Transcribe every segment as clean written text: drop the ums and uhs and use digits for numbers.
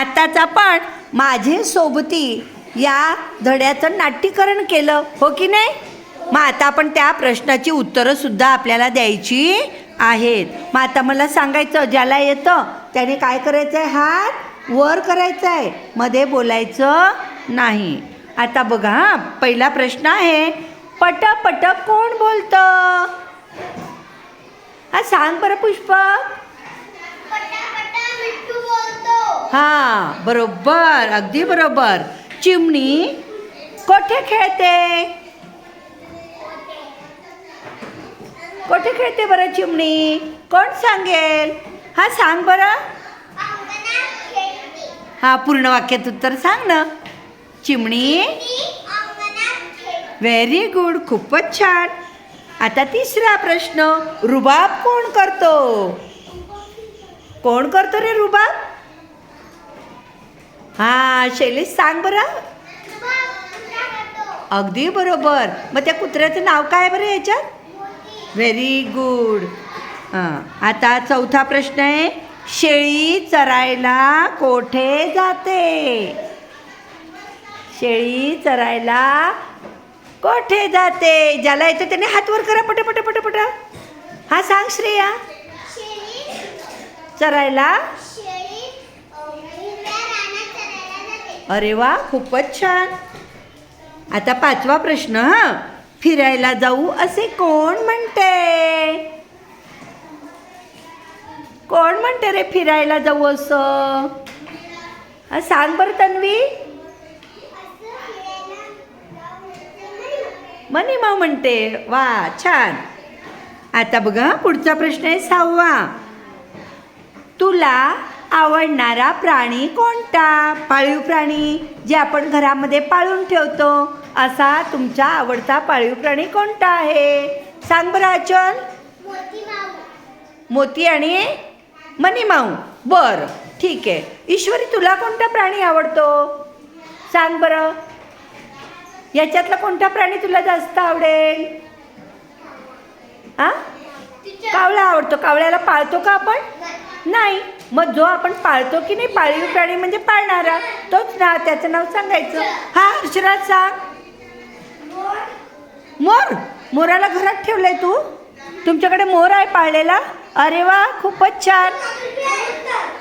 आताच आपण माझे सोबती या धड्याचं नाट्यकरण केलं, हो की नाही? मग आता आपण त्या प्रश्नाची उत्तरं सुद्धा आपल्याला द्यायची आहेत. मग आता मला सांगायचं, ज्याला येतं त्याने काय करायचं आहे, हात वर करायचा आहे, मध्ये बोलायचं नाही. आता बघा हा, पहिला प्रश्न आहे, पट पट कोण बोलतं? हा सांग बरं पुष्पक. हां बरोबर, अगदी बरोबर. चिमणी कोठे खेळते? कोठे खेळते बरं चिमणी? कोण सांगेल? हा सांग बरं. हा पूर्ण वाक्यात उत्तर सांग ना. चिमणी. व्हेरी गुड, खूपच छान. आता तिसरा प्रश्न, रुबाब कोण करतो? कोण करतो रे रुबाब? हा शैलेश सांग बरं. अगदी बरोबर. मग त्या कुत्र्याचं नाव काय बरं याच्यात? Very good. हां आता चौथा प्रश्न आहे, शेळी चरायला कोठे जाते? शेळी चरायला कोठे जाते? ज्याला येतं त्याने हात वर करा, पट पट पट पट. हा सांग श्रेया. चरायला. अरे वा, खूपच छान. आता पाचवा प्रश्न, हा, फिरायला जाऊ असे कोण म्हणते? कोण म्हणते रे फिरायला जाऊ असं? हा सांग बरं तन्वी. मनीमाऊ म्हणते. वा छान. आता बघा पुढचा प्रश्न आहे सहावा, तुला आवडणारा प्राणी कोणता? पाळीव प्राणी जे आपण घरामध्ये पाळून ठेवतो, असा तुमचा आवडता पाळीव प्राणी कोणता आहे? सांग बरं आचल. मोती आणि मनीमाऊ. बरं ठीक आहे. ईश्वरी तुला कोणता प्राणी आवडतो? सांग बरं. याच्यातला कोणता प्राणी तुला जास्त आवडेल? हा कावळा आवडतो. कावळ्याला पाळतो का आपण? नाही. मग जो आपण पाळतो की नाही पाळीव प्राणी म्हणजे पाळणारा, तोच ना, त्याचं नाव सांगायचं. हा हर्षराज सांग. मोर. मोराला घरात ठेवलंय तू? तुमच्याकडे मोर आहे पाळलेला? अरे वा, खूपच छान.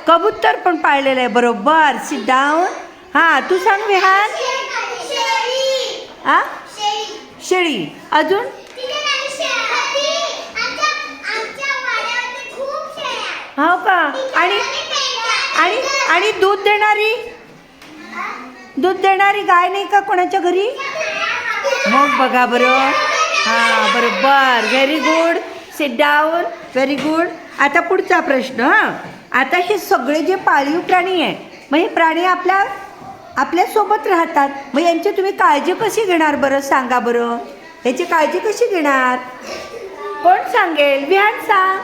कबूतर पण पाळलेलं आहे. बरोबर, सिट डाऊन. हा तू सांग विहान. हा शेळी. अजून? हो का? आणि आणि आणि दूध देणारी? दूध देणारी गाय नाही का कोणाच्या घरी? मग बघा बरं. हां बरोबर, very good. Sit down. Very good. आता पुढचा प्रश्न. हां आता हे सगळे जे पाळीव प्राणी आहे, मग हे प्राणी आपल्यासोबत राहतात, मग यांची तुम्ही काळजी कशी घेणार बरं? सांगा बरं. याची काळजी कशी घेणार? कोण सांगेल? विहान सांग.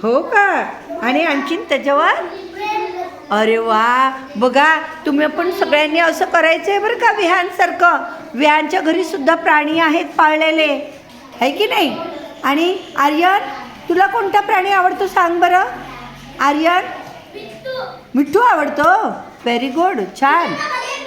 हो का? आणि आणखीन त्याच्यावर? अरे वा, बघा तुम्ही पण सगळ्यांनी असं करायचं आहे बरं का विहानसारखं. विहानच्या घरी सुद्धा प्राणी आहेत पाळलेले, आहे की नाही? आणि आर्यन, तुला कोणता प्राणी आवडतो सांग बरं. आर्यन? मिठू आवडतो. व्हेरी गुड, छान.